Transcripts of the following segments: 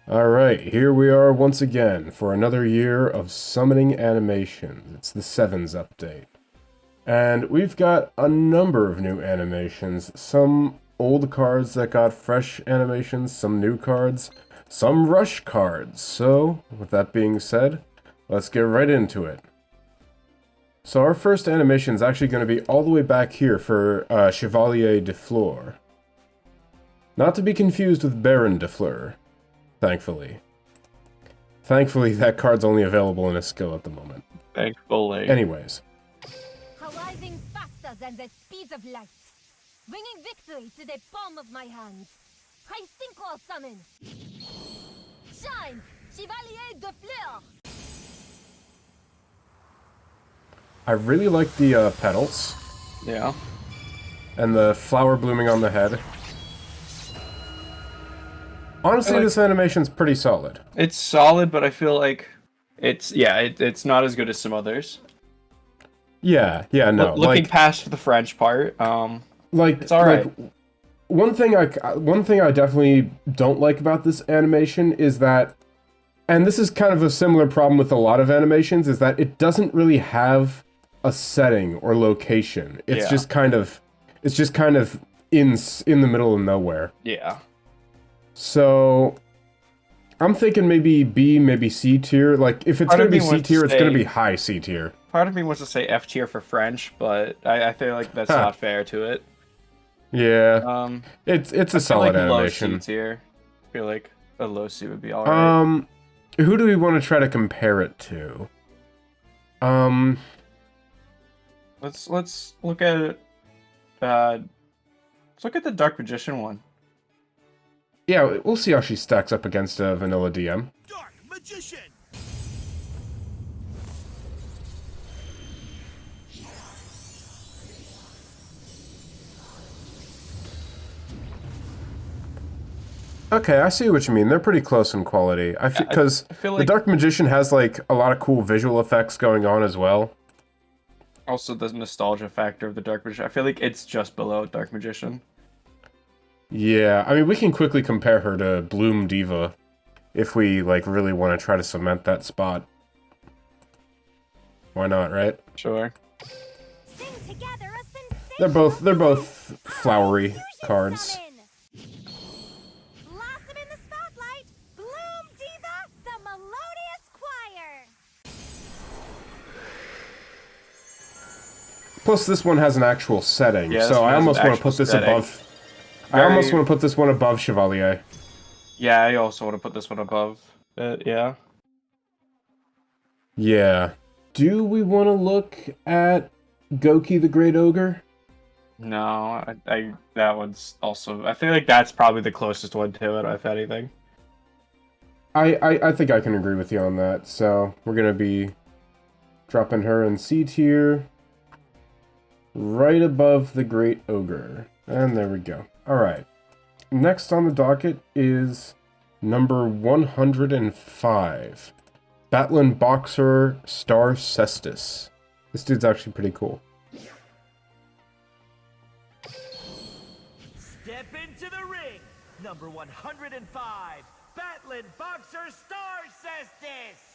Alright, here we are once again for another year of summoning animations. It's the SevenS update. And we've got a number of new animations. Some old cards that got fresh animations, some new cards, some rush cards. So, with that being said, let's get right into it. So our first animation is actually going to be all the way back here for Chevalier de Fleur. Not to be confused with Baron de Fleur. Thankfully. Thankfully, that card's only available in a skill at the moment. Thankfully. Anyways. Arriving faster than the speed of light, bringing victory to the palm of my hand. I synchro summon. Shine, Chevalier de Fleur. I really like the petals. Yeah. And the flower blooming on the head. Honestly, this animation's pretty solid. It's solid, but I feel like it's not as good as some others. Yeah, no. Looking past the French part, it's alright. One thing I definitely don't like about this animation is that, and this is kind of a similar problem with a lot of animations, is that it doesn't really have a setting or location. It's just kind of in the middle of nowhere. Yeah. So, I'm thinking maybe B, maybe C tier. Like, if it's going to be C tier, it's going to be high C tier. Part of me wants to say F tier for French, but I feel like that's not fair to it. Yeah. It's a solid animation. Low C tier. I feel like a low C would be alright. Who do we want to try to compare it to? Let's look at it. Let's look at the Dark Magician one. Yeah, we'll see how she stacks up against a vanilla DM. Dark Magician. Okay, I see what you mean. They're pretty close in quality. I feel because the Dark Magician has like a lot of cool visual effects going on as well. Also, the nostalgia factor of the Dark Magician. I feel like it's just below Dark Magician. Yeah, I mean, we can quickly compare her to Bloom Diva if we, like, really want to try to cement that spot. Why not, right? Sure. They're both flowery cards. Blossom in the spotlight, Bloom Diva, the melodious choir. Plus, this one has an actual setting, Yeah, so I almost want to put this above... I almost want to put this one above Chevalier. Yeah, I also want to put this one above it, yeah. Yeah. Do we want to look at Goki the Great Ogre? No, that one's also... I feel like that's probably the closest one to it, if anything. I think I can agree with you on that, so we're going to be dropping her in C tier, right above the Great Ogre. And there we go. Alright. Next on the docket is number 105. Battlin Boxer Star Cestus. This dude's actually pretty cool. Step into the ring. Number 105. Battlin Boxer Star Cestus.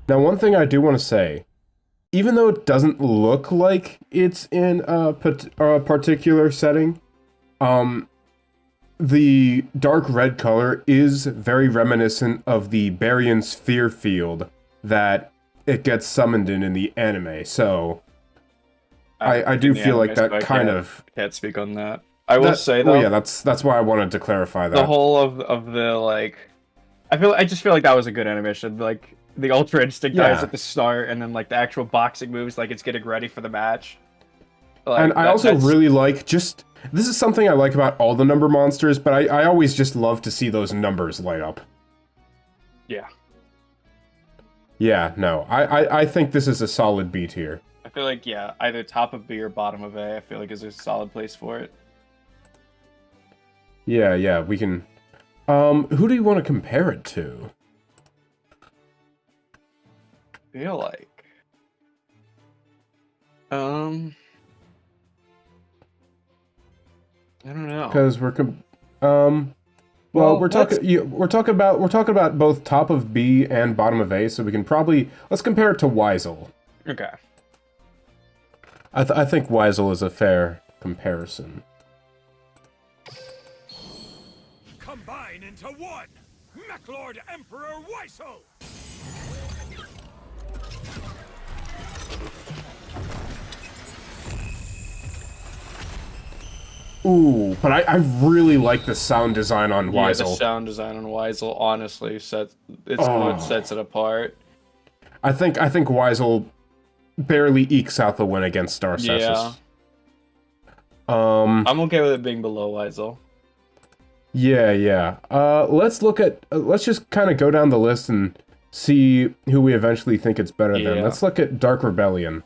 Now, one thing I do want to say, even though it doesn't look like it's in a particular setting, the dark red color is very reminiscent of the Baryon Sphere field that it gets summoned in the anime, so I do feel like that kind of... Can't speak on that. I will say, though... Well, yeah, that's why I wanted to clarify that. The whole of the, like... I just feel like that was a good animation, like... The Ultra Instinct dies at the start, and then like the actual boxing moves, like it's getting ready for the match. Like, and I also really like this is something I like about all the number monsters, but I always just love to see those numbers light up. Yeah. Yeah, no, I think this is a solid B tier. I feel like, yeah, either top of B or bottom of A, I feel like is a solid place for it. Yeah, we can... who do you want to compare it to? feel like I don't know. Because well, we're talking about both top of B and bottom of A, so we can probably let's compare it to Weisel. Okay. I think Weisel is a fair comparison. Combine into one! Mechlord Emperor Weisel! Ooh, but I really like the sound design on Weisel. Yeah, the sound design on Weisel honestly what sets it apart. I think Weisel barely ekes out the win against Star Cestus. Yeah. I'm okay with it being below Weisel. Yeah. Let's just kind of go down the list and see who we eventually think it's better than. Let's look at Dark Rebellion.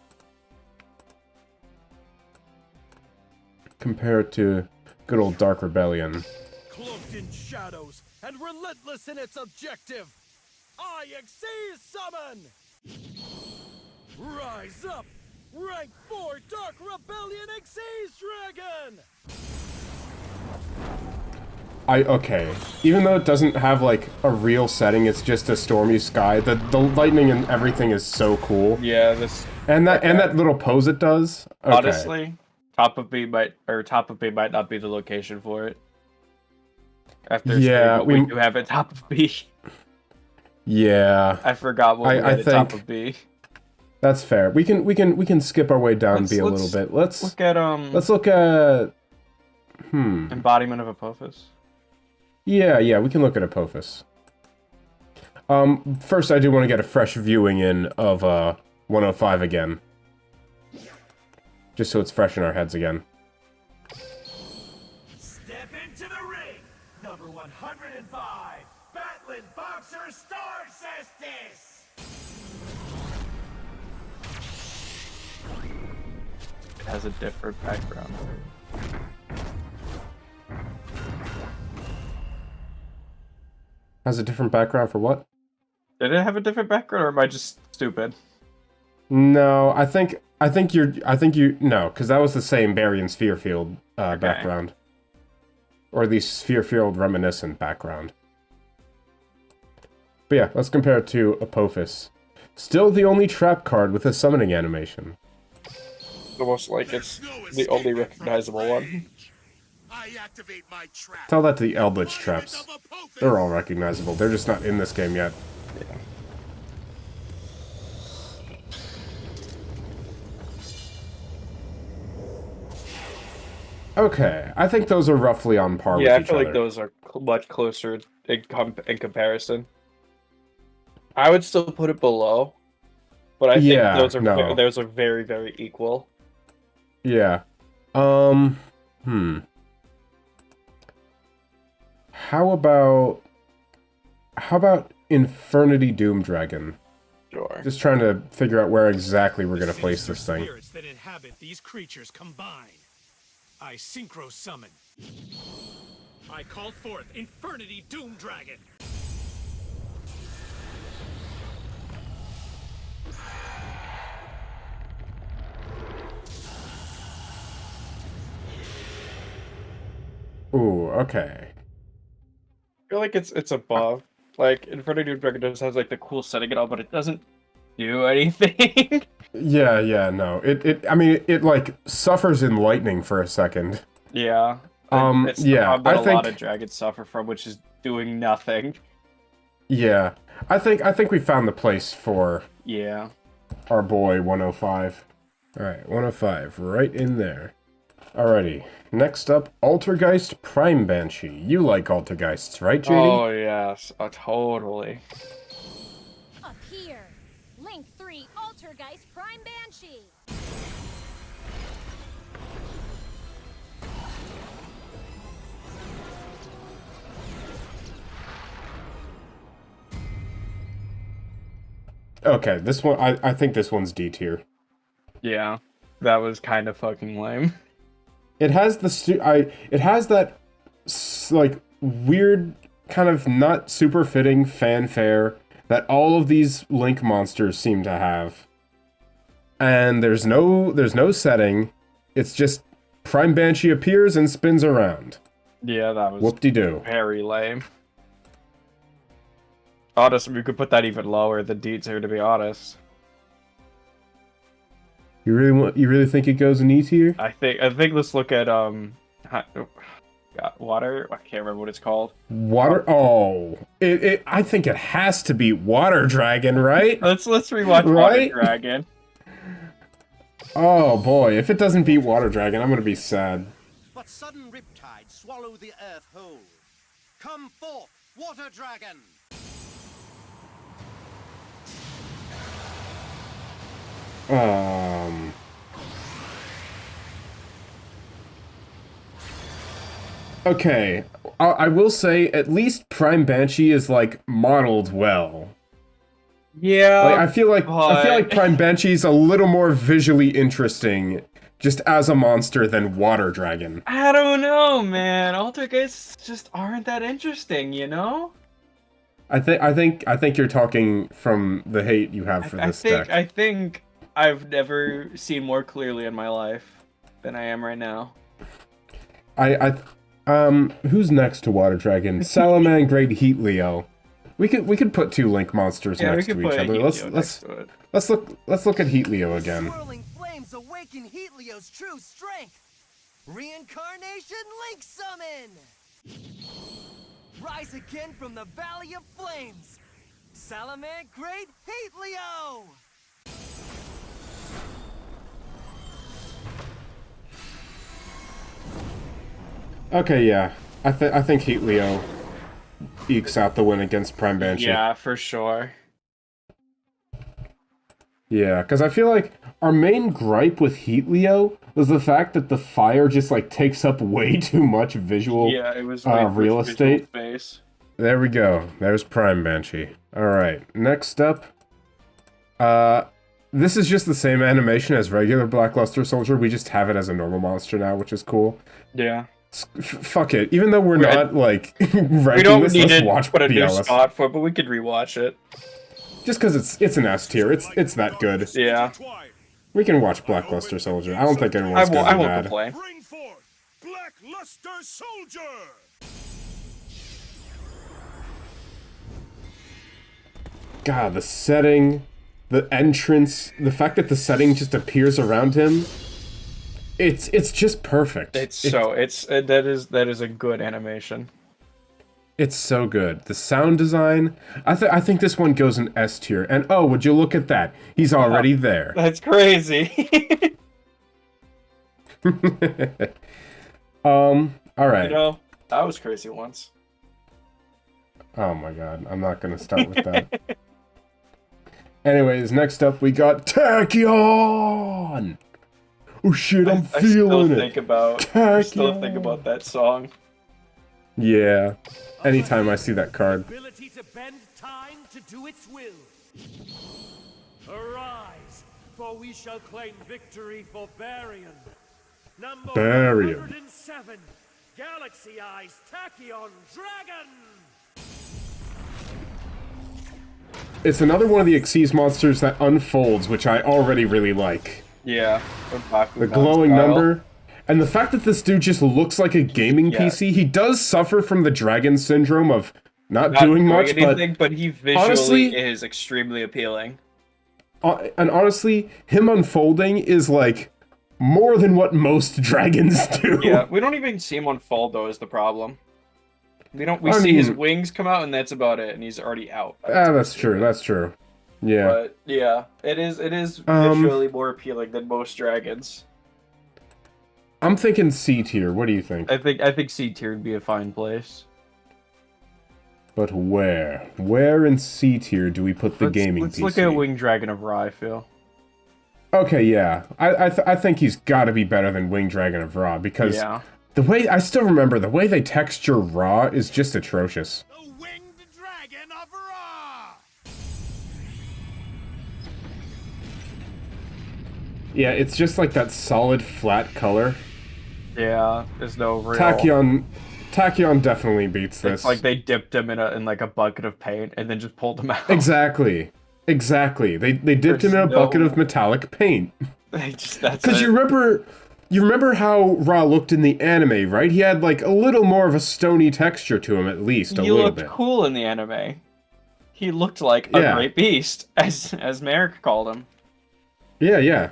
Compared to good old Dark Rebellion. Cloaked in shadows and relentless in its objective, I Xyz summon! Rise up! Rank 4 Dark Rebellion Xyz Dragon! Okay. Even though it doesn't have like a real setting, it's just a stormy sky. The lightning and everything is so cool. Yeah, and that little pose it does. Okay. Honestly, top of B might not be the location for it. After we do have it top of B. Yeah. I forgot what we had at top of B. That's fair. We can skip our way down B a little bit. Let's look at Embodiment of Apophis. Yeah, we can look at Apophis. First I do want to get a fresh viewing in of 105 again. Just so it's fresh in our heads again. Step into the ring! Number 105, Battlin Boxer Star Cestus! It has a different background. Has a different background for what? Did it have a different background, or am I just stupid? No, I think you no, because that was the same Barian Sphere Field background. Or at least Sphere Field reminiscent background. But yeah, let's compare it to Apophis. Still the only trap card with a summoning animation. Almost like it's the only recognizable one. I activate my trap. Tell that to the Eldritch traps. They're all recognizable. They're just not in this game yet. Yeah. Okay, I think those are roughly on par with each other. Yeah, I feel like those are much closer in comparison. I would still put it below, but I think those are very, very equal. Yeah. How about Infernity Doom Dragon? Sure. Just trying to figure out where exactly we're gonna place this thing. Spirits that inhabit these creatures combine. I synchro summon. I call forth Infernity Doom Dragon. Ooh, okay. I feel like it's above. Like, Infernity Doom Dragon just has like the cool setting and all, but it doesn't do anything. Yeah, no. I mean, it like suffers in lightning for a second. Yeah. It's the problem that a lot of dragons suffer from, which is doing nothing. Yeah. I think we found the place for our boy 105. Alright, 105, right in there. Alrighty. Next up, Altergeist Primebanshee. You like Altergeists, right, JD? Oh yes, totally. Up here, Link 3 Altergeist Primebanshee. Okay, this one, I think this one's D tier. Yeah, that was kind of fucking lame. It has it has that like weird kind of not super fitting fanfare that all of these Link monsters seem to have. and there's no setting. It's just Primebanshee appears and spins around. Yeah, that was Whoop-de-doo. very lame. Honestly, we could put that even lower. The deeds here, to be honest. You really think it goes in E tier? I think let's look at water. I can't remember what it's called. Water. Oh, I think it has to be Water Dragon, right? Let's rewatch Right? Water Dragon. Oh boy, if it doesn't beat Water Dragon, I'm gonna be sad. But sudden riptides swallow the earth whole. Come forth, Water Dragon! Okay, I will say at least Primebanshee is like modeled well. Yeah, Like, I feel like Primebanshee is a little more visually interesting just as a monster than Water Dragon. I don't know, man. Altergeists just aren't that interesting, you know? I think you're talking from the hate you have for this deck. I think I've never seen more clearly in my life than I am right now. Who's next to Water Dragon? Salamangreat Heat Leo. We could put two Link monsters next to each other. Let's look at Heat Leo again. Swirling flames awaken Heat Leo's true strength. Reincarnation Link Summon! Rise again from the Valley of Flames. Salamangreat Heat Leo! Okay, yeah. I think Heat Leo ekes out the win against Primebanshee. Yeah, for sure. Yeah, because I feel like our main gripe with Heat Leo was the fact that the fire just like takes up way too much visual it was real estate. Space. There we go. There's Primebanshee. Alright, next up. This is just the same animation as regular Blackluster Soldier, we just have it as a normal monster now, which is cool. Yeah. Fuck it. Even though we're not, like, ranking We don't this, need let's to watch put a new BLS. spot for it, but we could rewatch it. Just because it's an S tier. It's that good. Yeah. We can watch Blackluster Soldier. I don't think I anyone's won't, gonna I be won't mad. complain. Bring forth Blackluster Soldier! God, the setting, the entrance, the fact that the setting just appears around him, it's just perfect. That is a good animation. It's so good. The sound design, I think this one goes in S tier. And oh, would you look at that? He's already there. That's crazy. All right. You know, that was crazy once. Oh my god, I'm not gonna start with that. Anyways, next up we got Tachyon! Oh shit, I'm feeling it! I still think about that song. Yeah, anytime I see that card. Ability to bend time to do its will. Arise, for we shall claim victory for Barian. Number Barian. 107, Galaxy Eyes Tachyon Dragon! It's another one of the Xyz monsters that unfolds, which I already really like. Yeah. The glowing number. And the fact that this dude just looks like a gaming PC, he does suffer from the dragon syndrome of not doing much, but he visually honestly, is extremely appealing. And honestly, him unfolding is like more than what most dragons do. Yeah, we don't even see him unfold though is the problem. We see his wings come out and that's about it, and he's already out. That's true, that's true. Yeah. But yeah, it is visually more appealing than most dragons. I'm thinking C tier. What do you think? I think C tier would be a fine place. But where? Where in C tier do we put the gaming PC? Let's look at Winged Dragon of Ra, I feel. Okay, yeah. I think he's got to be better than Winged Dragon of Ra because the way I still remember the way they texture Ra is just atrocious. The Winged Dragon of Ra! Yeah, it's just like that solid flat color. Yeah, there's no real. Tachyon definitely beats this. It's like they dipped him in like a bucket of paint and then just pulled him out. Exactly. Exactly. They dipped him in a bucket of metallic paint. Because you remember how Ra looked in the anime, right? He had like a little more of a stony texture to him, at least a little bit. He looked cool in the anime. He looked like a great beast, as Merrick called him. Yeah.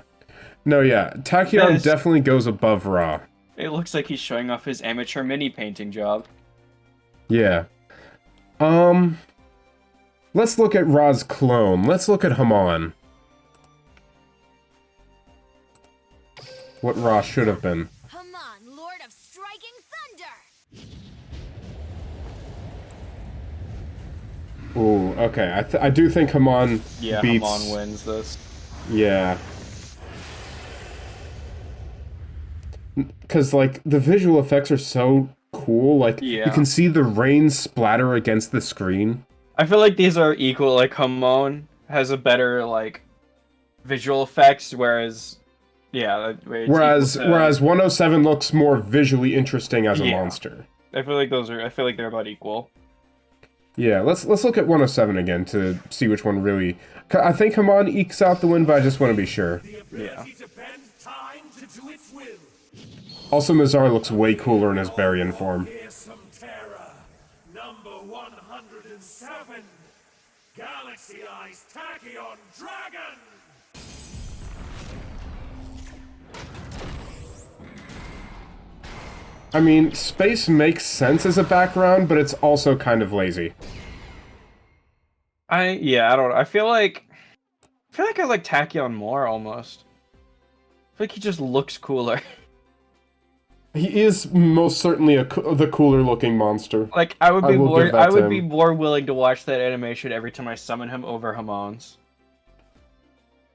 No, yeah. Tachyon definitely goes above Ra. It looks like he's showing off his amateur mini painting job. Yeah. Let's look at Ra's clone. Let's look at Haman. What Ra should have been. Haman, Lord of Striking Thunder. Ooh, okay. I do think Haman beats... Haman wins this. Yeah. Because, like, the visual effects are so cool. Like, you can see the rain splatter against the screen. I feel like these are equal. Like, Haman has a better, like, visual effects, whereas... Yeah, whereas 107 looks more visually interesting as a monster. I feel like they're about equal. Yeah, let's look at 107 again to see which one really... I think Haman ekes out the win, but I just want to be sure. Yeah. Also, Mizar looks way cooler in his Barian form. Number 107, Galaxy Eyes Tachyon Dragon! I mean, space makes sense as a background, but it's also kind of lazy. I don't know. I feel like I like Tachyon more, almost. I feel like he just looks cooler. He is most certainly the cooler looking monster. Like, I would be more willing to watch that animation every time I summon him over Hamon's.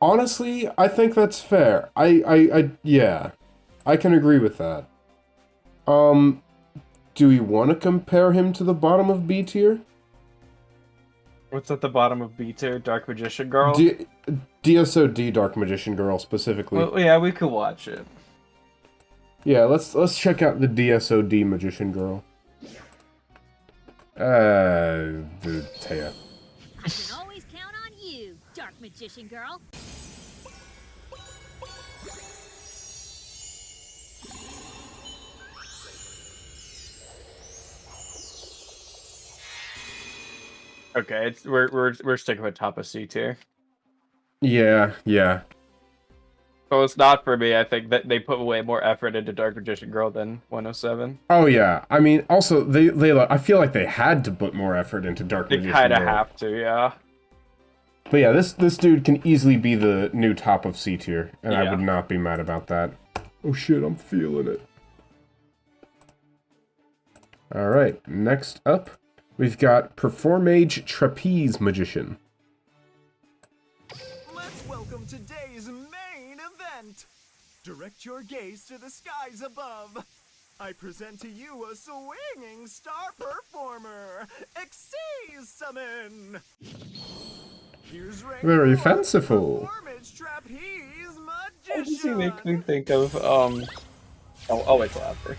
Honestly, I think that's fair. Yeah. I can agree with that. Do we want to compare him to the bottom of B tier? What's at the bottom of B tier? Dark Magician Girl? DSOD Dark Magician Girl, specifically. Well, yeah, we could watch it. Yeah, let's check out the DSOD Magician Girl. Taya. I can always count on you, Dark Magician Girl. Okay, we're sticking with top of C tier. Yeah. So it's not for me. I think that they put way more effort into Dark Magician Girl than 107. Oh yeah, I mean, also they I feel like they had to put more effort into Dark Magician Girl. They kind of have to, yeah. But yeah, this dude can easily be the new top of C tier, and I would not be mad about that. Oh shit, I'm feeling it. All right, next up, we've got Performage Trapeze Magician. Let's welcome today's main event. Direct your gaze to the skies above. I present to you a swinging star performer, Xyz Summon. Here's Very fanciful. Performage Trapeze What does he Magician. make me think of? Oh, wait till after.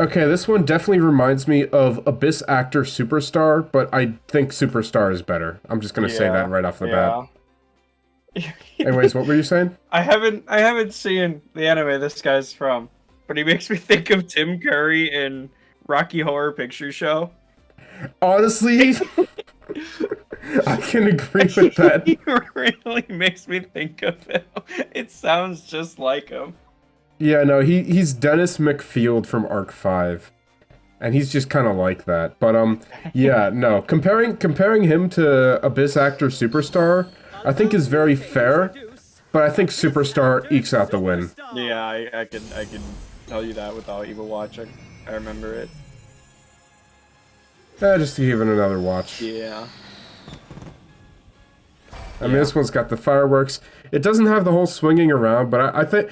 Okay, this one definitely reminds me of Abyss Actor Superstar, but I think Superstar is better. I'm just gonna say that right off the bat. Anyways, what were you saying? I haven't seen the anime this guy's from, but he makes me think of Tim Curry in Rocky Horror Picture Show. Honestly, I can agree with that. He really makes me think of him. It sounds just like him. Yeah, no, he's Dennis McField from Arc 5. And he's just kind of like that. But, yeah, no. Comparing him to Abyss Actor Superstar, I think is very fair. But I think Superstar ekes out the win. Yeah, I can tell you that without even watching. I remember it. Just to give it another watch. Yeah. I mean, this one's got the fireworks. It doesn't have the whole swinging around, but I think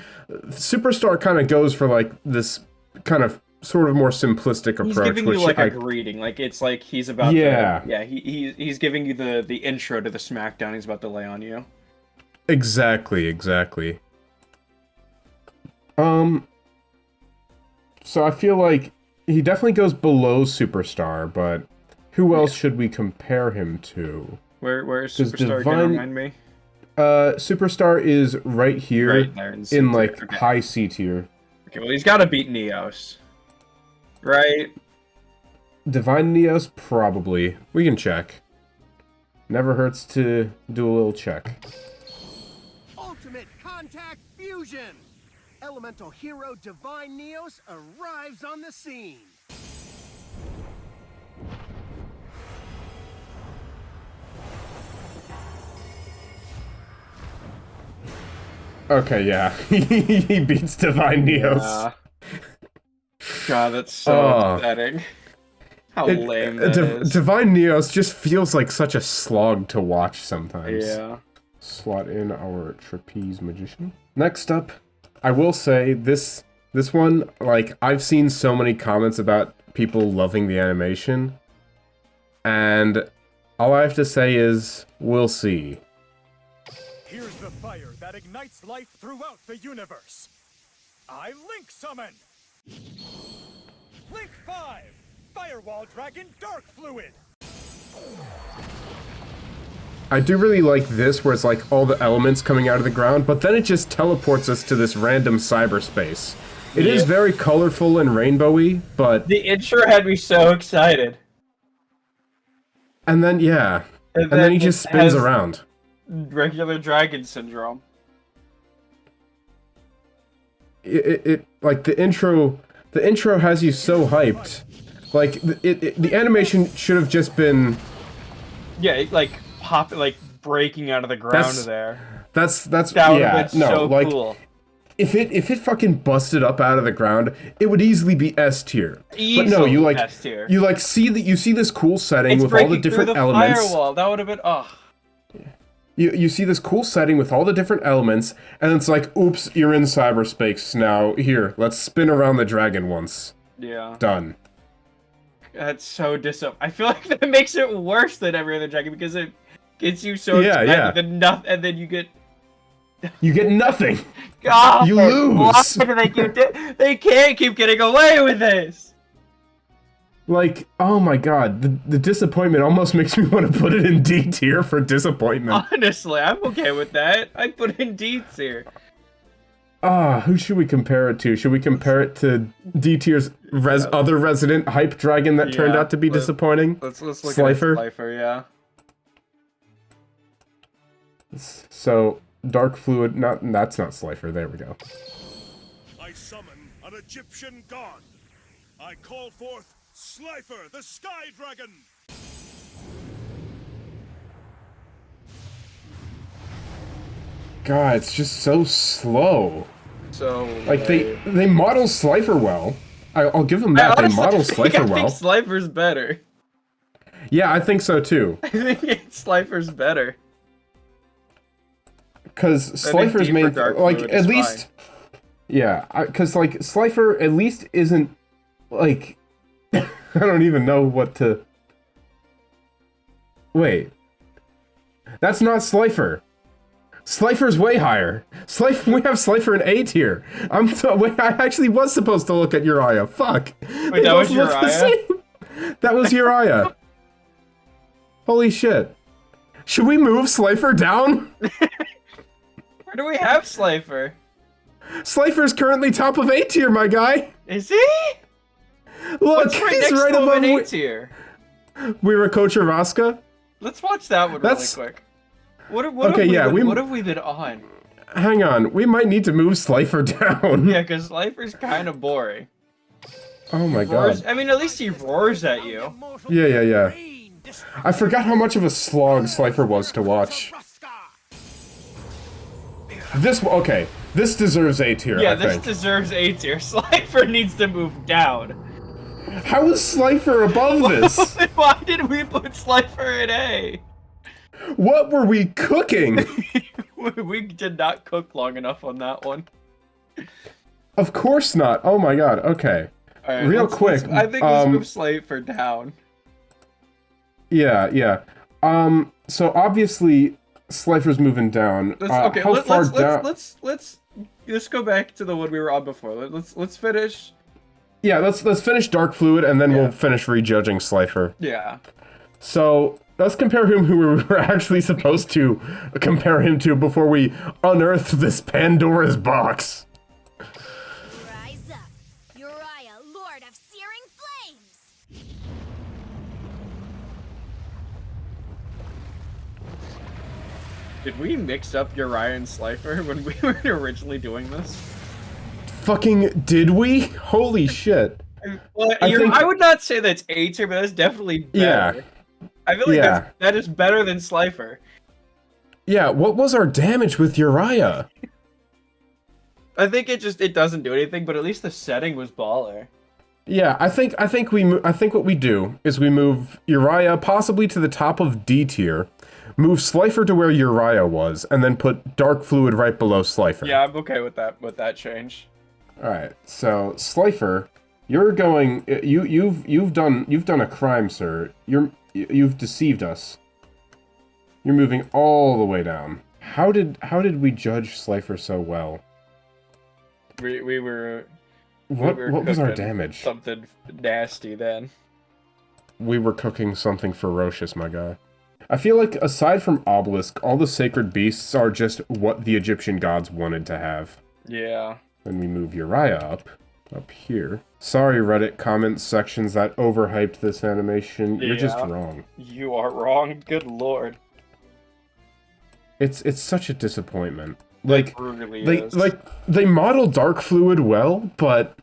Superstar kind of goes for, like, this kind of sort of more simplistic approach. He's giving you, like, a greeting. Like, it's like he's about to... He's giving you the intro to the smackdown he's about to lay on you. Exactly. So I feel like he definitely goes below Superstar, but who else should we compare him to? Where is Superstar gonna remind me? Superstar is right here Right there in like high C tier. Okay, well he's gotta beat Neos. Right? Divine Neos, probably. We can check. Never hurts to do a little check. Ultimate Contact Fusion! Elemental hero Divine Neos arrives on the scene. Okay, yeah. He beats Divine Neos. Yeah. God, that's so upsetting. How lame that is. Divine Neos just feels like such a slog to watch sometimes. Yeah. Slot in our Trapeze Magician. Next up, I will say, this one, like, I've seen so many comments about people loving the animation, and all I have to say is, we'll see. Here's the fire that ignites life throughout the universe. I Link Summon! Link 5! Firewall Dragon Darkfluid! I do really like this, where it's like all the elements coming out of the ground, but then it just teleports us to this random cyberspace. It is very colorful and rainbowy, but... The intro had me so excited. And then, yeah. And then he just spins around. Regular dragon syndrome. It like, the intro has you so hyped. Like, the animation should have just been... Yeah, like, breaking out of the ground there. That would have been so cool. If it fucking busted up out of the ground, it would easily be S tier. But no, you see this cool setting with all the different elements. Firewall. That would have been You see this cool setting with all the different elements, and it's like, oops, you're in cyberspace now. Here, let's spin around the dragon once. Yeah. Done. That's so I feel like that makes it worse than every other dragon because it gets you so excited and then you get... You get nothing. God, you lose. They can't keep getting away with this. Like, oh my god, the disappointment almost makes me want to put it in D tier for disappointment. Honestly, I'm okay with that. I'd put it in D tier. Who should we compare it to? Should we compare it to D tier's other resident hype dragon that turned out to be disappointing? Let's look SLIFER? at SLIFER, yeah. So, Darkfluid, that's not SLIFER, there we go. I summon an Egyptian god. I call forth SLIFER the Sky Dragon. God, it's just so slow. So like they model SLIFER well. I'll give them that. They model SLIFER well. I think SLIFER's better. Yeah, I think so too. I think SLIFER's better. Because SLIFER's main, like, at least, yeah, because like SLIFER at least isn't like, I don't even know what to. Wait, that's not SLIFER. SLIFER's way higher. We have SLIFER in A tier. Wait, I actually was supposed to look at Uriah. Fuck. Wait, that was Uriah? That was Uriah. Holy shit. Should we move SLIFER down? Where do we have SLIFER? SLIFER's currently top of A tier, my guy. Is he? Look, he's right above A tier. Chavaska. Let's watch that one really quick. What have we been on? Hang on, we might need to move SLIFER down. Yeah, because SLIFER's kind of boring. Oh my god. I mean, at least he roars at you. Yeah. I forgot how much of a slog SLIFER was to watch. This deserves A tier, yeah, I think. This deserves A tier. SLIFER needs to move down. How is SLIFER above this? Why did we put SLIFER in A? What were we cooking? We did not cook long enough on that one. Of course not. Oh my god, okay. Right, Real quick. I think let's move SLIFER down. Yeah. So obviously, SLIFER's moving down. Let's go back to the one we were on before. Let's finish Yeah, let's finish Darkfluid, and then we'll finish rejudging SLIFER. Yeah. So, let's compare him who we were actually supposed to compare him to before we unearthed this Pandora's box. Rise up, Uriah, Lord of Searing Flames! Did we mix up Uriah and SLIFER when we were originally doing this? Fucking did we? Holy shit. Well, I would not say that's A tier, but that's definitely better. Yeah. I feel like that is better than SLIFER. Yeah, what was our damage with Uriah? I think it doesn't do anything, but at least the setting was baller. Yeah, I think what we do is we move Uriah possibly to the top of D tier, move SLIFER to where Uriah was, and then put Darkfluid right below SLIFER. Yeah, I'm okay with that change. All right, so SLIFER, you're going. You've done a crime, sir. You've deceived us. You're moving all the way down. How did we judge SLIFER so well? We were. What was our damage? Something nasty then. We were cooking something ferocious, my guy. I feel like aside from Obelisk, all the sacred beasts are just what the Egyptian gods wanted to have. Yeah. Then we move Uriah up here. Sorry, Reddit comments sections that overhyped this animation. You're just wrong. You are wrong. Good lord. It's such a disappointment. Like, really they model Darkfluid well, but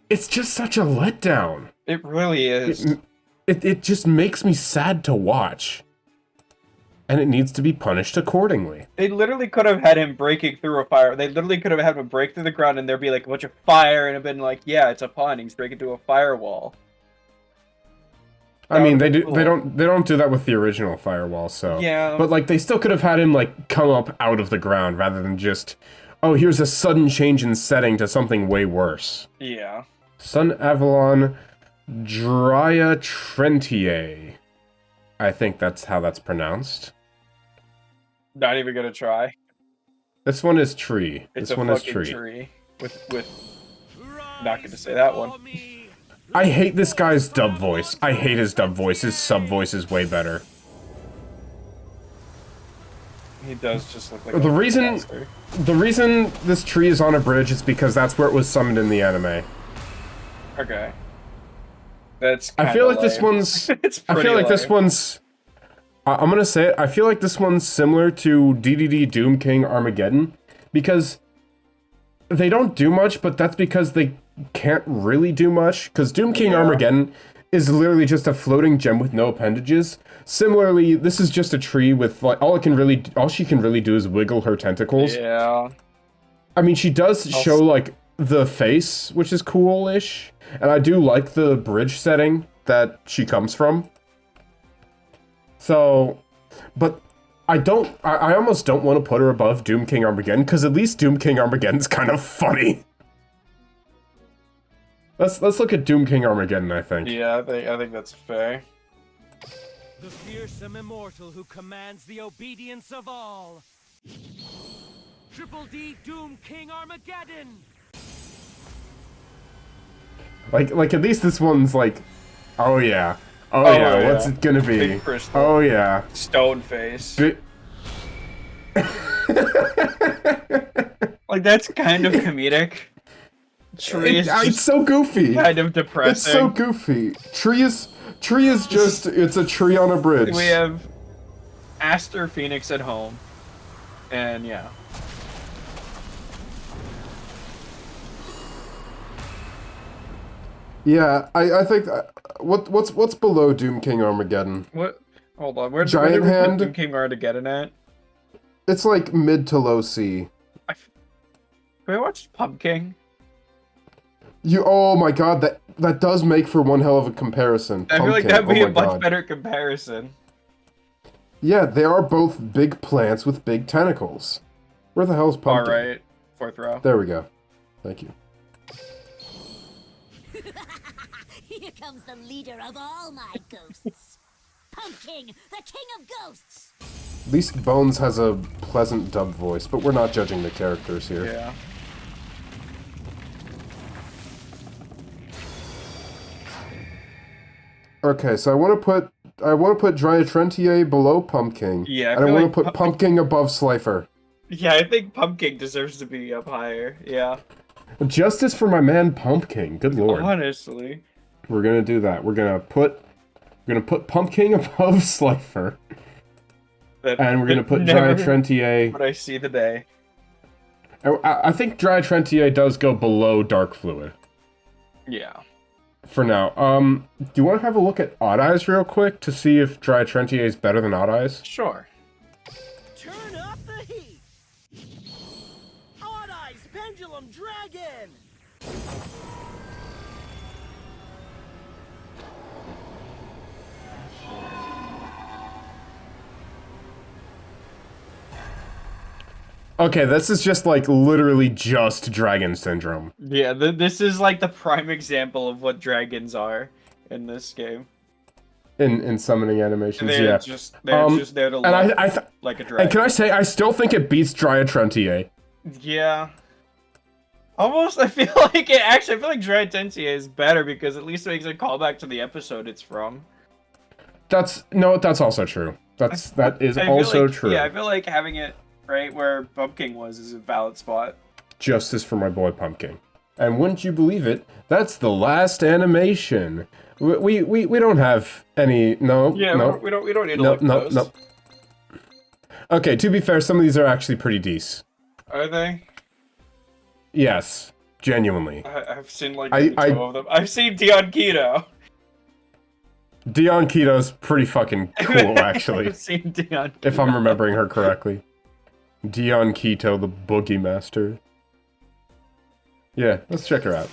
it's just such a letdown. It really is. It just makes me sad to watch. And it needs to be punished accordingly. They literally could have had him breaking through a fire. They literally could have had him break through the ground and there'd be like a bunch of fire and have been like, yeah, it's a pun. He's breaking through a firewall. I mean, they don't do that with the original Firewall, so. Yeah. But like, they still could have had him like come up out of the ground rather than just, oh, here's a sudden change in setting to something way worse. Yeah. Sunavalon Dryatrentiay. I think that's how that's pronounced. Not even gonna try. This one is tree. It's this a one is fucking tree. With not gonna say that one. I hate this guy's dub voice. I hate his dub voice. His sub voice is way better. He does just look like the reason this tree is on a bridge is because that's where it was summoned in the anime. Okay. That's I feel like lame. this one's It's I feel like this one's I'm gonna say it, I feel like this one's similar to DDD Doom King Armageddon, because they don't do much, but that's because they can't really do much, because Doom King Armageddon is literally just a floating gem with no appendages. Similarly, this is just a tree with like all she can really do is wiggle her tentacles. Yeah. I mean, she does show like the face, which is cool-ish, and I do like the bridge setting that she comes from. So, but I almost don't want to put her above Doom King Armageddon, because at least Doom King Armageddon's kind of funny. Let's look at Doom King Armageddon, I think. Yeah, I think that's fair. The fearsome immortal who commands the obedience of all. Triple D Doom King Armageddon! Like at least this one's like, oh yeah. Oh yeah, what's it gonna be? Big crystal. Oh yeah. Stone face. Like, that's kind of comedic. Tree is it's so goofy. kind of depressing. It's so goofy. Tree is just, it's a tree on a bridge. We have Aster Phoenix at home. And yeah. Yeah, I think what's below Doom King Armageddon? What? Hold on. Where Giant did Hand? Doom King Armageddon at? It's like mid to low C. Have I watched Pumpkin? Oh my god, that does make for one hell of a comparison. I feel like Pumpkin, that'd be oh a my much God. better comparison. Yeah, they are both big plants with big tentacles. Where the hell's Pumpkin? Alright. Fourth row. There we go. Thank you. Here comes the leader of all my ghosts. Pumpkin, the king of ghosts. At least Bones has a pleasant dub voice, but we're not judging the characters here. Yeah. Okay, so I want to put Dryatrentiay below Pumpkin. Yeah, and I want to put Pumpkin above SLIFER. Yeah, I think Pumpkin deserves to be up higher. Yeah. Justice for my man Pumpkin. Good lord. Honestly. We're gonna do that. We're gonna put Pumpkin above SLIFER. And we're gonna put Dryatrentiay. But I see the day. I think Dryatrentiay does go below Darkfluid. Yeah. For now. Do you want to have a look at Odd Eyes real quick to see if Dryatrentiay is better than Odd Eyes? Sure. Turn up the heat! Odd Eyes Pendulum Dragon! Okay, this is just like literally just Dragon Syndrome. Yeah, this is like the prime example of what dragons are in this game. In summoning animations, They're yeah. just there to look like a dragon. And can I say, I still think it beats Dryatrentiay. Yeah. Almost, I feel like I feel like Dryatrentiay is better because at least it makes a callback to the episode it's from. That's also true. That is also true. Yeah, I feel like having it right where Pumpkin was is a valid spot. Justice for my boy Pumpkin. And wouldn't you believe it, that's the last animation. We don't have any. No. Yeah, no. we don't need to look those. No. Okay, to be fair, some of these are actually pretty decent. Are they? Yes, genuinely. I've seen like two of them. I've seen Dian Keto. Dian Keto's pretty fucking cool, actually. I've seen Dian Keto. If I'm remembering her correctly. Dian Keto, the Boogie Master. Yeah, let's check her out.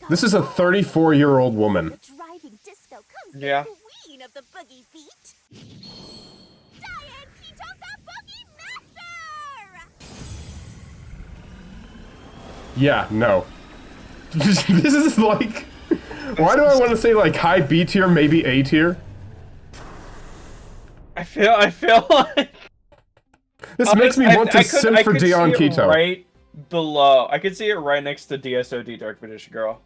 This is a 34-year-old woman. The driving disco comes Yeah. the queen of the boogie feet. Dian Keto, the boogie master! Yeah, no. This is like... Why do I want to say like high B tier, maybe A tier? I feel like... This makes me want to simp for Dian Keto. Right below. I could see it right next to DSOD Dark Magician Girl.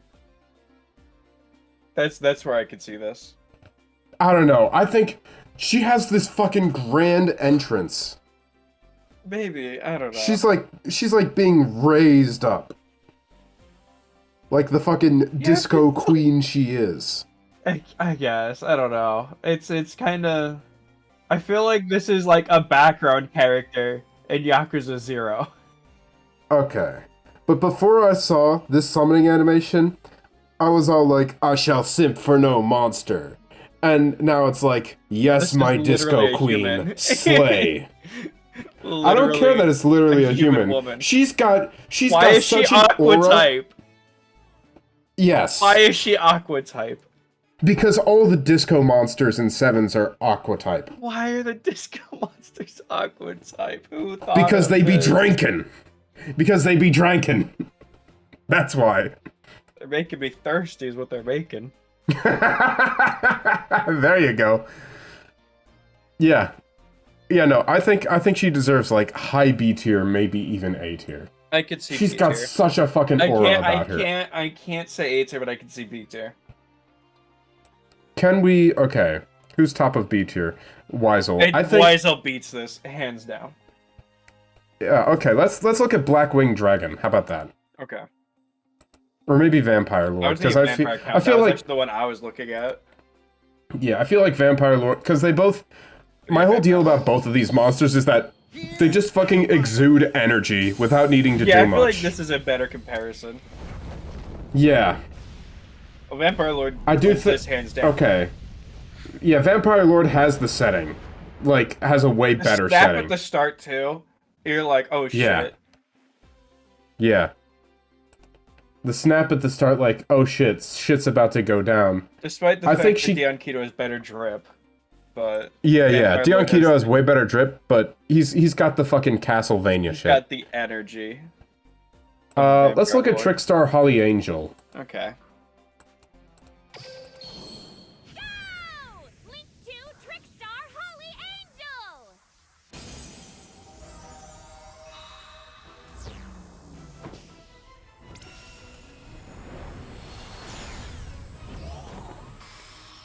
That's where I could see this. I don't know. I think she has this fucking grand entrance. Maybe, I don't know. She's like being raised up. Like the fucking disco queen she is. I guess. I don't know. It's kind of... I feel like this is like a background character in Yakuza 0. Okay. But before I saw this summoning animation, I was all like, I shall simp for no monster. And now it's like, yes, my disco queen, slay. I don't care that it's literally a human. Woman. She's got Why is she such an aqua aura. type? Yes. Why is she aqua type? Because all the disco monsters in SevenS are aqua type. Why are the disco monsters aqua type? Who thought Because of they be this? drinking. Because they be drinking. That's why. They're making me thirsty is what they're making. There you go. Yeah. Yeah, no, I think she deserves like high B tier, maybe even A tier. I could see She's B got tier. such a fucking aura about her. I can't say A tier, but I can see B tier. Can we? Okay. Who's top of B tier? Weisel. I think Weisel beats this hands down. Yeah, okay. Let's look at Blackwing Dragon. How about that? Okay. Or maybe Vampire Lord, because I feel like the one I was looking at. Yeah, I feel like Vampire Lord, because they both. My whole deal about both of these monsters is that they just fucking exude energy without needing to do much. Yeah, I feel like this is a better comparison. Yeah. A Vampire Lord. I do think this hands down. Okay. Yeah, Vampire Lord has the setting, like has a way better snap setting. at the start too. You're like, oh shit. Yeah. Yeah. The snap at the start, like, oh shit, shit's about to go down. Despite the fact that Dian Keto has better drip, but yeah, Dian Keto has way better drip, but he's got the fucking Castlevania shit. Got the energy. Let's look at Trickstar Holly Angel. Okay. Go! Link to Trickstar Holly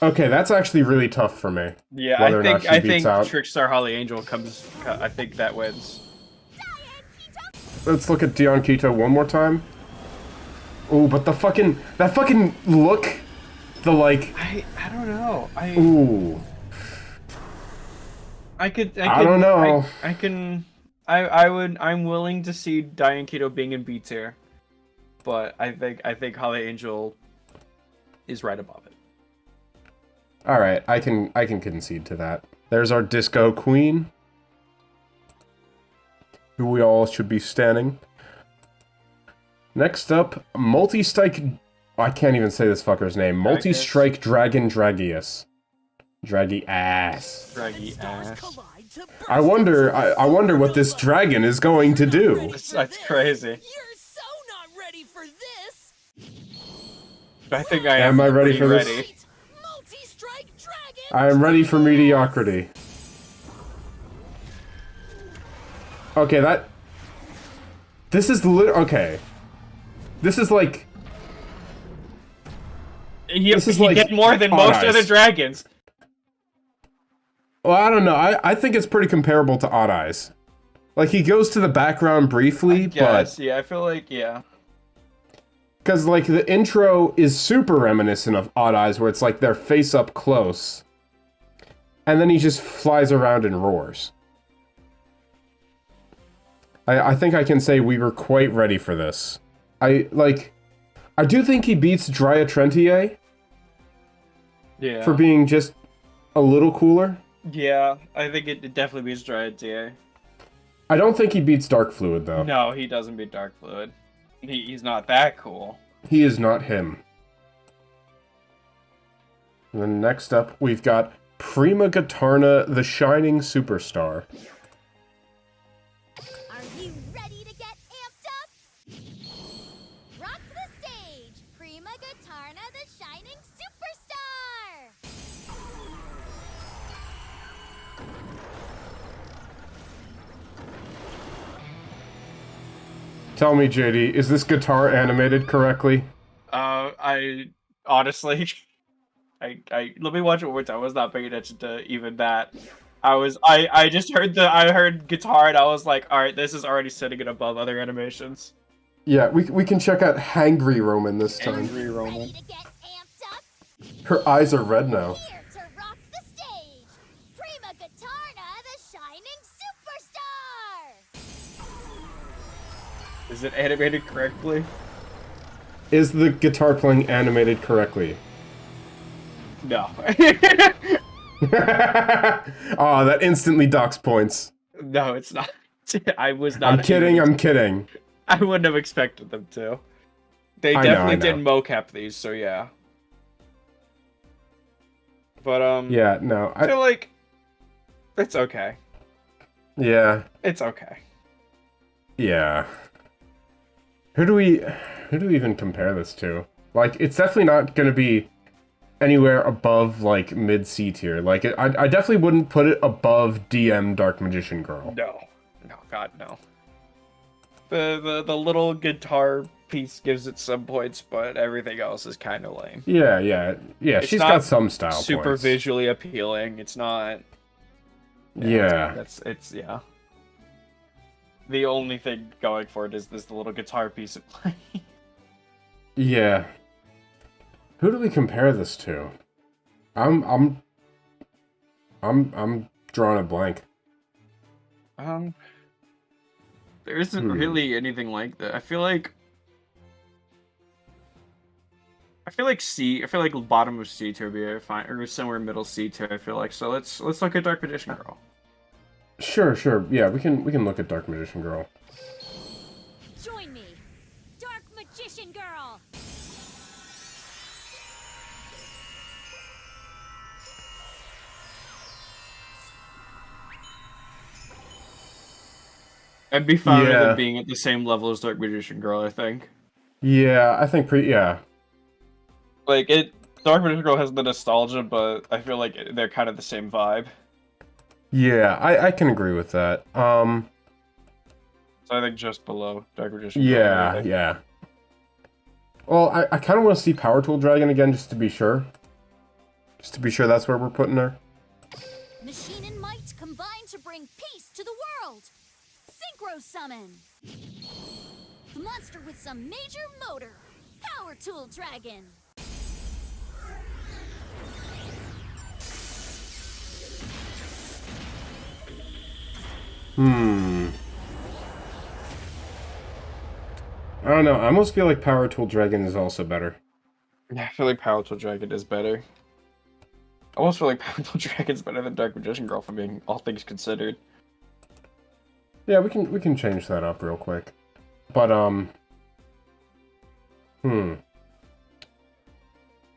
Angel! Okay, that's actually really tough for me. Yeah, whether or not she I beats think out. Trickstar Holly Angel comes. I think that wins. Let's look at Dian Keto one more time. Ooh, but that fucking look, the like. I don't know. Ooh. I don't know. I'm willing to see Dian Keto being in B tier, but I think Holly Angel is right above it. All right, I can concede to that. There's our Disco Queen, who we all should be standing. Multistrike. I can't even say this fucker's name. Multistrike Dragon Dragias. Dragias. I wonder what this dragon is going to do. That's crazy. You're so not ready for this. I think I am. Am I ready for this? Multi-strike dragon. I am ready for mediocrity. Okay, this is okay. This is like... You get more than most other dragons. Well, I don't know. I think it's pretty comparable to Odd Eyes. Like, he goes to the background briefly, but... Yeah, I feel like, yeah. Because, like, the intro is super reminiscent of Odd Eyes, where it's like they're face up close. And then he just flies around and roars. I think I can say we were quite ready for this. I do think he beats Dryatrentiay. Yeah. For being just a little cooler. Yeah, I think it definitely beats Dryatrentiay. I don't think he beats Darkfluid, though. No, he doesn't beat Darkfluid. He's not that cool. He is not him. And then next up, we've got Prima Guitarna, the Shining Superstar. Are you ready to get amped up? Rock the stage, Prima Guitarna, the Shining Superstar! Tell me, JD, is this guitar animated correctly? I honestly, let me watch it one more time. I was not paying attention to even that. I just heard I heard guitar and I was like, all right, this is already setting it above other animations. Yeah, we can check out Hangry Roman this time. Angry Roman. Ready to get amped up? Her eyes are red now. Here to rock the stage, Prima Guitarna, the Shining Superstar! Is it animated correctly? Is the guitar playing animated correctly? No. Aw, that instantly docks points. No, it's not. I was not. I'm kidding. I wouldn't have expected them to. They definitely did mocap these, so yeah. But yeah, no, I feel like it's okay. Yeah. It's okay. Yeah. Who do we even compare this to? Like, it's definitely not gonna be anywhere above, like, mid-C tier. Like, I definitely wouldn't put it above DM Dark Magician Girl. No, God, no. The little guitar piece gives it some points, but everything else is kind of lame. Yeah. She's got some style super points. visually appealing. It's not. Yeah. It's yeah. The only thing going for it is this little guitar piece it plays. Yeah. Who do we compare this to? I'm drawing a blank. There isn't really anything like that. I feel like bottom of C tier would be fine, or somewhere middle C tier. I feel like so. Let's look at Dark Magician Girl. Sure. Yeah, we can look at Dark Magician Girl. Join me, Dark Magician Girl! I'd be fine with it being at the same level as Dark Magician Girl, I think. Yeah, I think yeah. Like, Dark Magician Girl has the nostalgia, but I feel like they're kind of the same vibe. Yeah, I can agree with that. So I think just below Dark Magician Girl. Yeah. Well, I kind of want to see Power Tool Dragon again, just to be sure. Just to be sure that's where we're putting her. Machine and might combine to bring peace to the world. Synchro summon. The monster with some major motor. Power tool dragon. I don't know. I almost feel like Power Tool Dragon is also better. Yeah, I feel like Power Tool Dragon is better. I almost feel like Power Tool Dragon's better than Dark Magician Girl, for being all things considered. Yeah, we can change that up real quick. But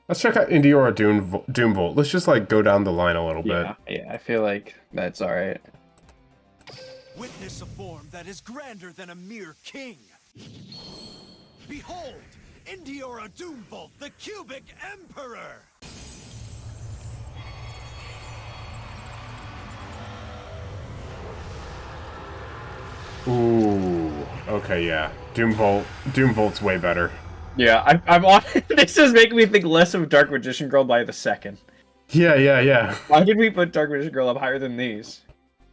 let's check out Indiora Doomvolt. Let's just like go down the line a little bit. Yeah, I feel like that's alright. Witness a form that is grander than a mere king. Behold, Indiora Doomvolt, the Cubic Emperor! Ooh, okay, yeah. Doomvolt's way better. Yeah, I'm on. This is making me think less of Dark Magician Girl by the second. Yeah. Why did we put Dark Magician Girl up higher than these?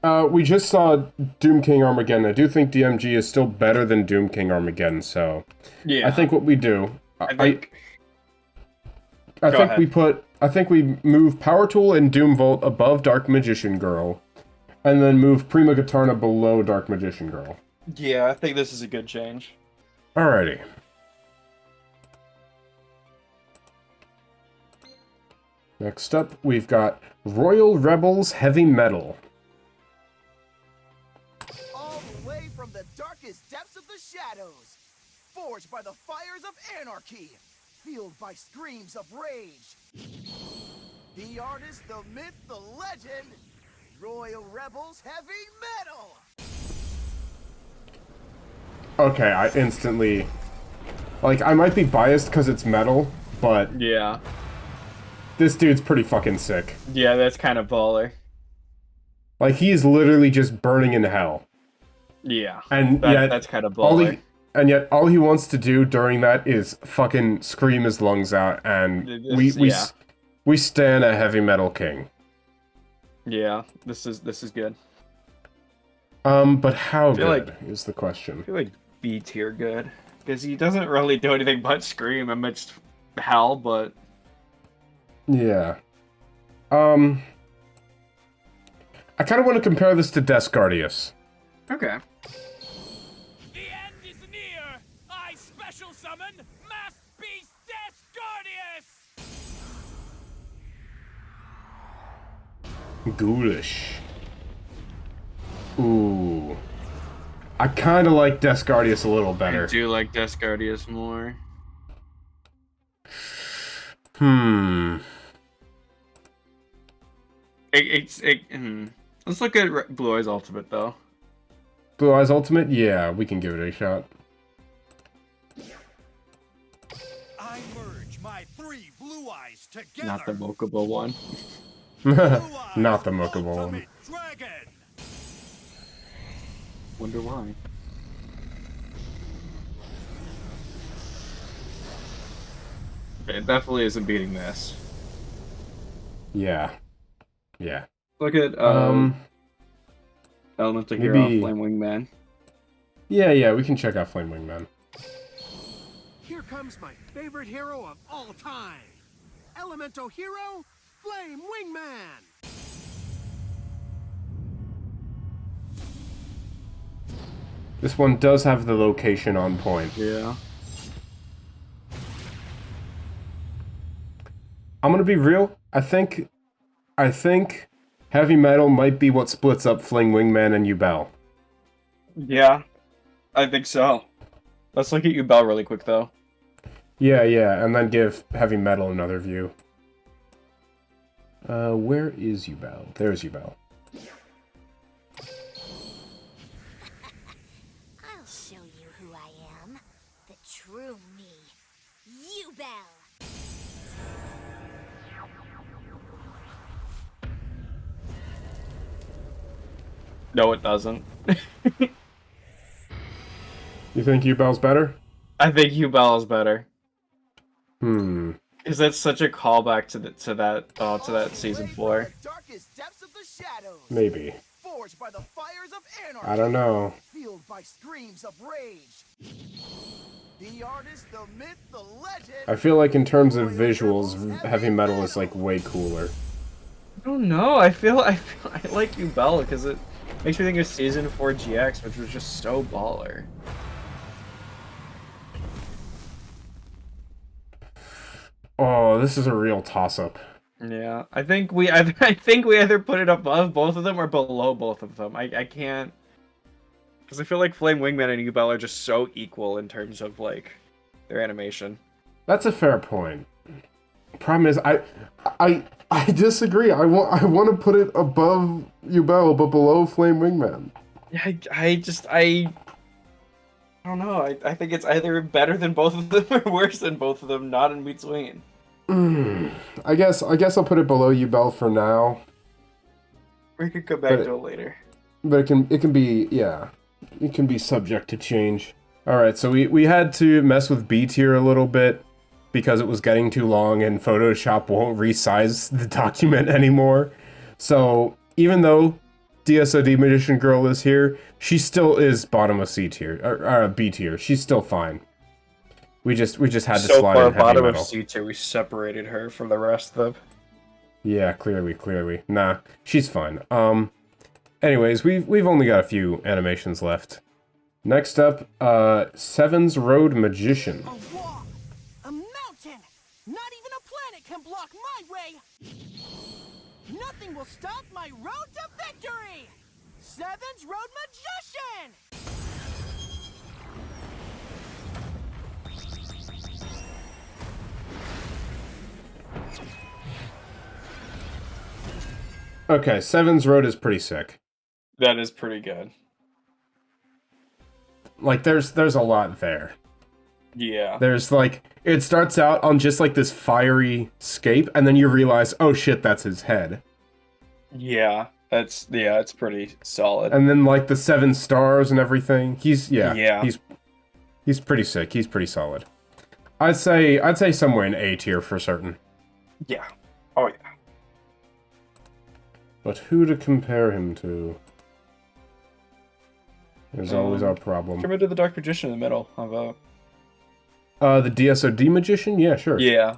We just saw Doom King Armageddon. I do think DMG is still better than Doom King Armageddon, so... Yeah. I think what we do... I think we move Power Tool and Doomvolt above Dark Magician Girl, and then move Prima Guitarna below Dark Magician Girl. Yeah, I think this is a good change. Alrighty. Next up, we've got Royal Rebels Heavy Metal. All the way from the darkest depths of the shadows, forged by the fires of anarchy, fueled by screams of rage. The artist, the myth, the legend, Royal Rebels Heavy Metal! Okay, I instantly... Like, I might be biased because it's metal, but Yeah. this dude's pretty fucking sick. Yeah, that's kind of baller. Like, he's literally just burning in hell. Yeah. And yet, That's kind of all baller. all he wants to do during that is fucking scream his lungs out, and we stan a heavy metal king. Yeah, this is good. But how feel good like- is the question? I feel like B tier good. Because he doesn't really do anything but scream amidst hell, but... Yeah. I kind of want to compare this to Descardius. Okay. The end is near! I special summon Mass Beast Descardius! Ghoulish. Ooh. I kind of like Descardius a little better. I do like Descardius more. Let's look at Blue Eyes Ultimate, though. Blue Eyes Ultimate? Yeah, we can give it a shot. I merge my 3 blue eyes together! Not the Mokuba one. Not the Mokuba one. Ultimate Dragon! Wonder why. Okay, it definitely isn't beating this. Yeah. Look at Elemental Hero maybe- Flame Wingman. Yeah, we can check out Flame Wingman. Here comes my favorite hero of all time! Elemental Hero, Flame Wingman! This one does have the location on point. Yeah. I'm gonna be real. I think Heavy Metal might be what splits up Fling Wingman and Yubel. Yeah, I think so. Let's look at Yubel really quick, though. Yeah, and then give Heavy Metal another view. Where is Yubel? There's Yubel. I'll show you who I am. The true me. Yubel. No, it doesn't. You think Yubel's better? I think Yubel is better. Is that such a callback to that season 4? Darkest depths of the shadows. Maybe. Forged by the fires of anarchy. I don't know. Fueled by screams of rage. The artist, the myth, the legend. I feel like in terms of visuals, heavy metal is like way cooler. I don't know. I like Yubel because it makes me think of season 4 GX, which was just so baller. Oh, this is a real toss-up. Yeah, I think we either put it above both of them or below both of them. I can't, because I feel like Flame Wingman and Yubel are just so equal in terms of like their animation. That's a fair point. Problem is, I disagree. I want to put it above Yubel, but below Flame Wingman. I don't know. I think it's either better than both of them or worse than both of them, not in between. I guess I'll put it below Yubel for now. We could come back to it later. But it can be, yeah. It can be subject to change. Alright, so we had to mess with B tier a little bit because it was getting too long and Photoshop won't resize the document anymore. So even though DSOD Magician Girl is here, she still is bottom of C tier, or B tier. She's still fine. We just had to so slide far in heavy bottom metal. of C tier, we separated her from the rest of them. Yeah, clearly. Nah, she's fine. Anyways, we've only got a few animations left. Next up, SevenS Road Magician. A wall, a mountain. Not even a planet can block my way. Nothing will stop my road to victory. SevenS Road Magician. Okay, SevenS Road is pretty sick. That is pretty good. Like, there's a lot there. Yeah. There's, like, it starts out on just, like, this fiery scape, and then you realize, oh shit, that's his head. Yeah, it's pretty solid. And then, like, the 7 stars and everything. He's pretty sick. He's pretty solid. I'd say somewhere in A tier for certain. Yeah. Oh, yeah. But who to compare him to? There's always our problem. Come into the Dark Magician in the middle. How about? The DSOD Magician? Yeah, sure. Yeah.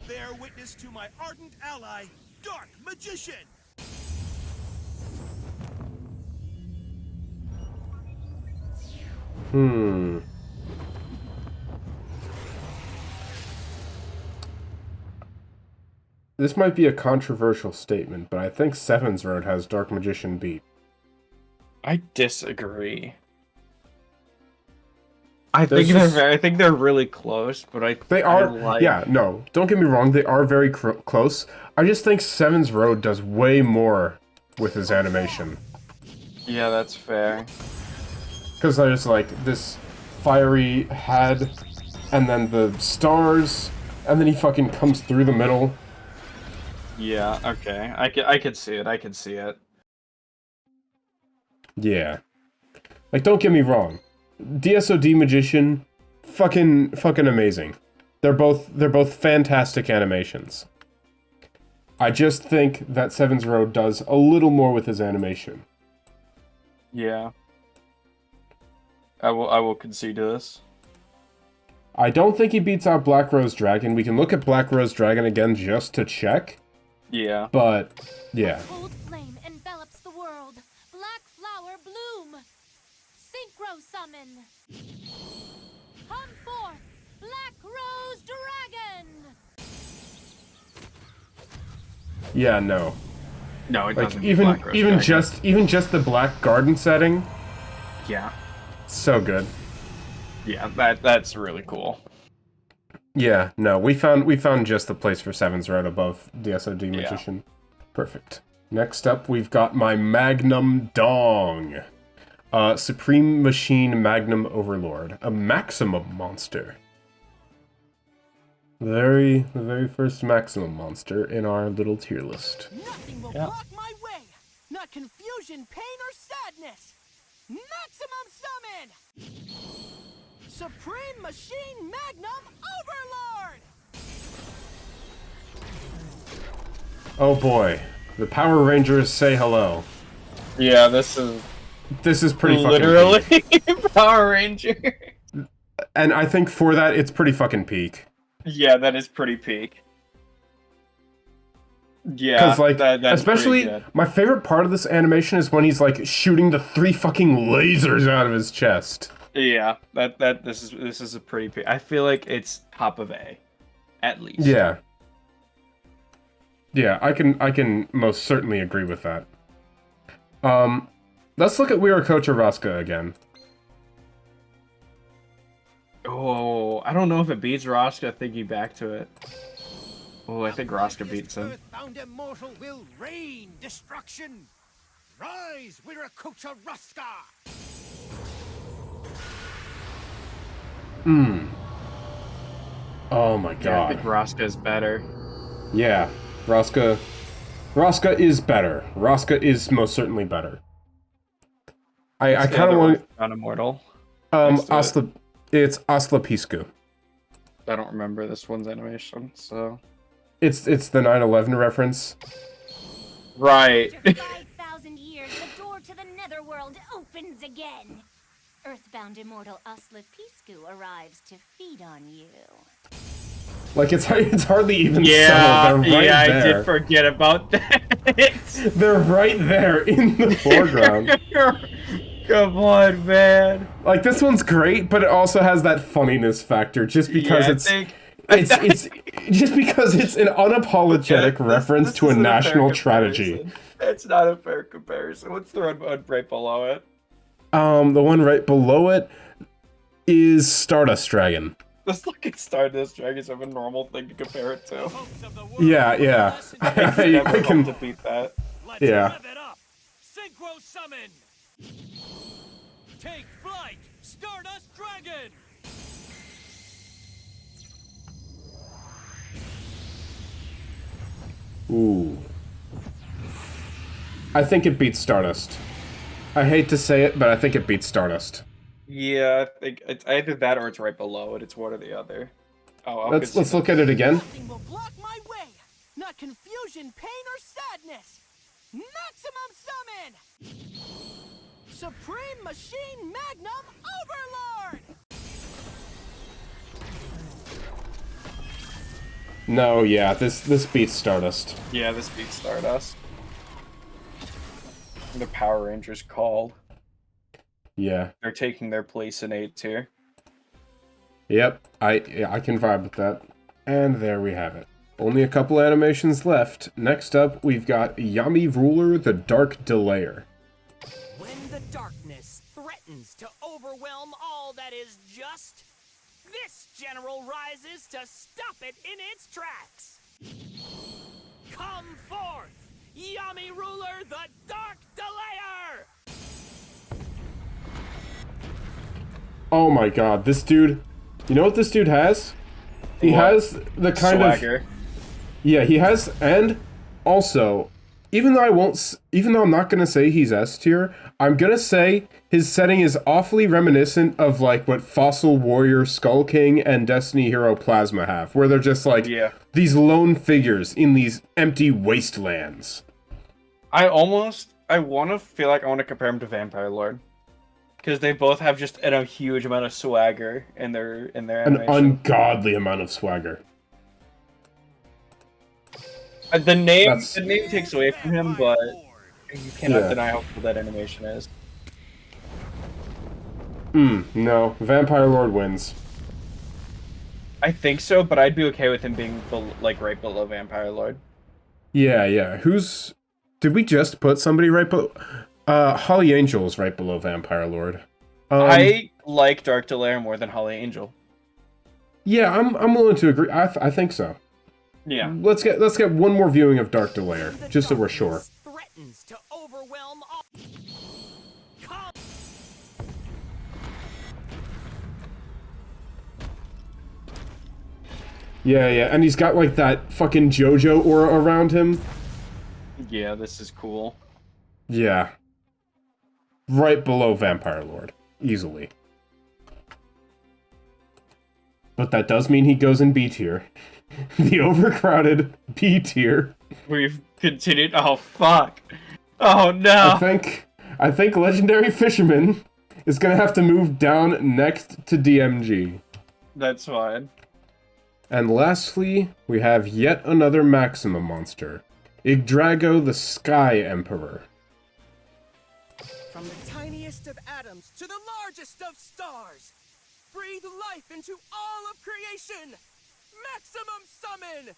Bear witness to my ardent ally, Dark Magician. This might be a controversial statement, but I think SevenS Road has Dark Magician beat. I disagree. I think they're really close, but They are. Yeah, no. Don't get me wrong. They are very close. I just think SevenS Road does way more with his animation. Yeah, that's fair. Because there's like this fiery head, and then the stars, and then he fucking comes through the middle. Yeah. Okay. I could see it. I could see it. Yeah. Like, don't get me wrong. DSOD Magician, fucking amazing. They're both fantastic animations. I just think that SevenS Road does a little more with his animation. Yeah. I will concede to this. I don't think he beats out Black Rose Dragon. We can look at Black Rose Dragon again just to check. Yeah. But, yeah. Cold flame envelops the world. Black flower bloom. Synchro summon. Come forth, Black Rose Dragon. Yeah, no. No, it Like, doesn't. even just the Black Garden setting, Yeah. so good. Yeah, that's really cool. Yeah, no, we found just the place for SevenS Road above DSOD Magician. Perfect. Next up, we've got my Magnum Dong. Supreme Machine Magnum Overlord. A maximum monster. The very first maximum monster in our little tier list. Nothing will block my way. Not confusion, pain, or sadness. Maximum summon. Supreme Machine Magnum Overlord. Oh boy. The Power Rangers say hello. Yeah, this is pretty fucking literally peak. Power Ranger. And I think for that, it's pretty fucking peak. Yeah, that is pretty peak. Yeah, Because, like, that's especially, my favorite part of this animation is when he's, like, shooting the 3 fucking lasers out of his chest. Yeah, this is a pretty peak. I feel like it's top of A, at least. Yeah. Yeah, I can most certainly agree with that. Let's look at We Are Coach Araska again. Oh, I don't know if it beats Raska thinking back to it. Oh, I think Raska beats him. Earthbound immortal will rain destruction. Rise, Wiracocha Raska! Oh my Yeah, I god. think Raska is better. Yeah, Raska is better. Raska is most certainly better. I kind of want Earthbound Immortal. Next to it. it's Asla. I don't remember this one's animation, so. It's the 9/11 reference. Right. After 5,000 years, the door to the netherworld opens again. Earthbound immortal Asla arrives to feed on you. Like it's hardly even Yeah, subtle. They're right yeah, there. I did forget about that. They're right there in the foreground. Come on, man. Like this one's great, but it also has that funniness factor just because Yeah, it's just because it's an unapologetic reference this to a isn't national fair tragedy. comparison. It's not a fair comparison. What's the one right below it? The one right below it is Stardust Dragon. This fucking Stardust Dragons have a normal thing to compare it to. Yeah. I can to beat that. Let's Yeah. rev it up. Synchro summon. Take flight, Stardust Dragon. Ooh. I think it beats Stardust. I hate to say it, but I think it beats Stardust. Yeah, I think it's either that or it's right below it. It's one or the other. Oh, I'll Let's concede look at it again. Nothing will block my way. Not confusion, pain, or sadness. Maximum summon. Supreme Machine Magnum Overlord. No, yeah, this beats Stardust. Yeah, this beats Stardust. The Power Rangers called. Yeah. They're taking their place in A tier. Yep, I can vibe with that. And there we have it. Only a couple animations left. Next up, we've got Yamiruler the Dark Delayer. When the darkness threatens to overwhelm all that is just, this general rises to stop it in its tracks. Come forth, Yamiruler the Dark Delayer! Oh my god, this dude... You know what this dude has? He What? has the kind Swagger. Yeah, he has, and also, even though I'm not gonna say he's S tier, I'm gonna say his setting is awfully reminiscent of like what Fossil Warrior Skull King and Destiny Hero Plasma have, where they're just like these lone figures in these empty wastelands. I want to feel like I want to compare him to Vampire Lord. Because they both have just a huge amount of swagger in their An animation. ungodly amount of swagger. The name takes away from him, but you cannot Yeah. deny how cool that animation is. No, Vampire Lord wins. I think so, but I'd be okay with him being like right below Vampire Lord. Yeah. Did we just put somebody right below? Holly Angel's right below Vampire Lord. I like Dark Delayer more than Holly Angel. Yeah, I'm willing to agree. I think so. Yeah. Let's get one more viewing of Dark Delayer, just so we're sure. Threatens to overwhelm all. Come. Yeah, and he's got like that fucking JoJo aura around him. Yeah, this is cool. Yeah. Right below Vampire Lord, easily. But that does mean he goes in B tier. The overcrowded B tier. We've continued. Oh fuck! Oh no! I think Legendary Fisherman is gonna have to move down next to DMG. That's fine. And lastly, we have yet another Maximum monster, Yggdrago the Sky Emperor. From the tiniest of atoms to the largest of stars, breathe life into all of creation! Maximum summon!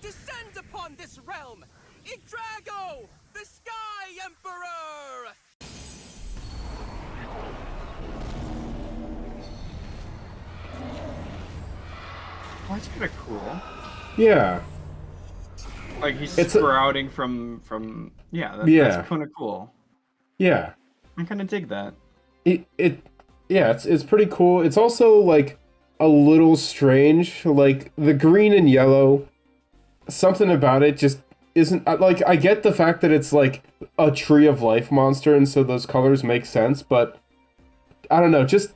Descend upon this realm! Yggdrago, the Sky Emperor! Oh, that's kind of cool. Yeah. Like he's It's sprouting from yeah. That's kind of cool. Yeah. I kind of dig that. Yeah, it's pretty cool. It's also like a little strange. Like the green and yellow, something about it just isn't like. I get the fact that it's like a Tree of Life monster, and so those colors make sense. But I don't know, just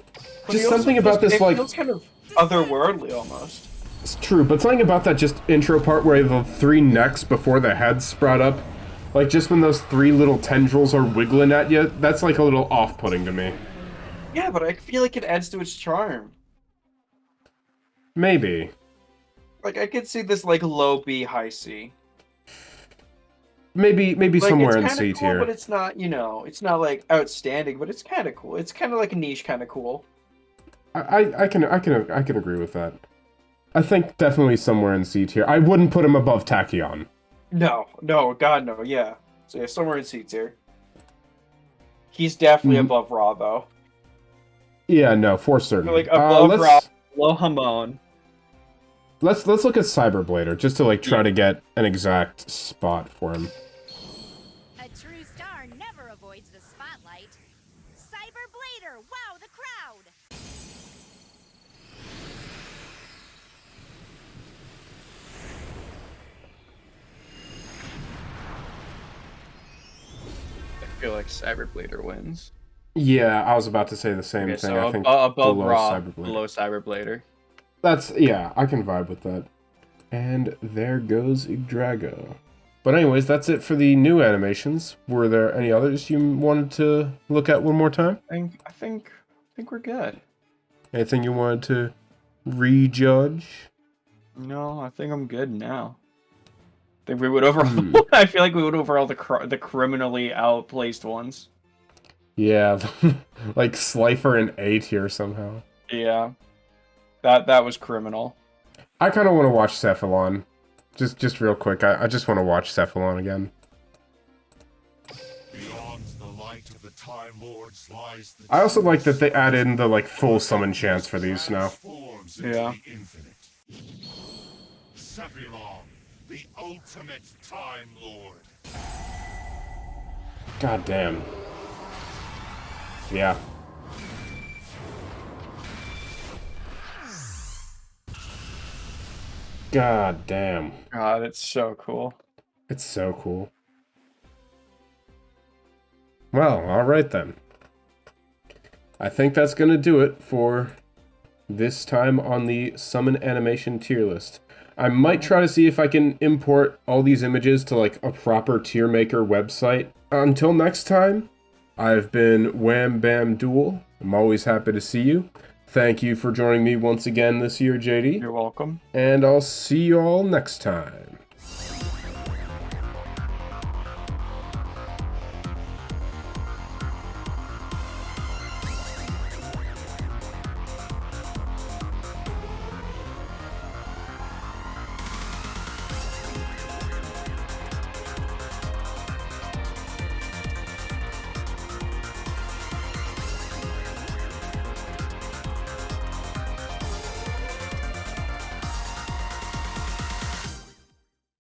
something about this it like feels kind of otherworldly almost. It's true, but something about that just intro part where the 3 necks before the heads sprout up, like just when those 3 little tendrils are wiggling at you, that's like a little off-putting to me. Yeah, but I feel like it adds to its charm. Maybe. Like I could see this like low B, high C. Maybe Like, somewhere in it's C kinda cool, tier. but it's not, it's not like outstanding, but it's kind of cool. It's kind of like a niche kind of cool. I can agree with that. I think definitely somewhere in C tier. I wouldn't put him above Tachyon. No, God no, yeah. So yeah, somewhere in C tier. He's definitely above Raw though. Yeah, no, for certain. Like above Raw, below Hamon. Let's look at Cyberblader just to like try to get an exact spot for him. A true star never avoids the spotlight. Cyberblader, wow the crowd! I feel like Cyberblader wins. Yeah, I was about to say the same Okay, thing. so I think above below Raw, Cyberblader. below Cyberblader. Yeah, I can vibe with that. And there goes Yggdrago. But anyways, that's it for the new animations. Were there any others you wanted to look at one more time? I think we're good. Anything you wanted to rejudge? No, I think I'm good now. I think we would overall. I feel like we would overall the criminally outplaced ones. Yeah, like SLIFER in A tier somehow. Yeah, that was criminal. I kind of want to watch Sephylon. Just real quick, I just want to watch Sephylon again. Beyond the light of the Time Lords lies the I also like that they add in the like full summon chance for these now. Yeah. Sephylon, the ultimate Time Lord. God damn. Yeah. God damn. God, it's so cool. It's so cool. Well, alright then. I think that's gonna do it for this time on the Summon Animation tier list. I might try to see if I can import all these images to like a proper tier maker website. Until next time, I've been Wham Bam Duel. I'm always happy to see you. Thank you for joining me once again this year, JD. You're welcome. And I'll see you all next time.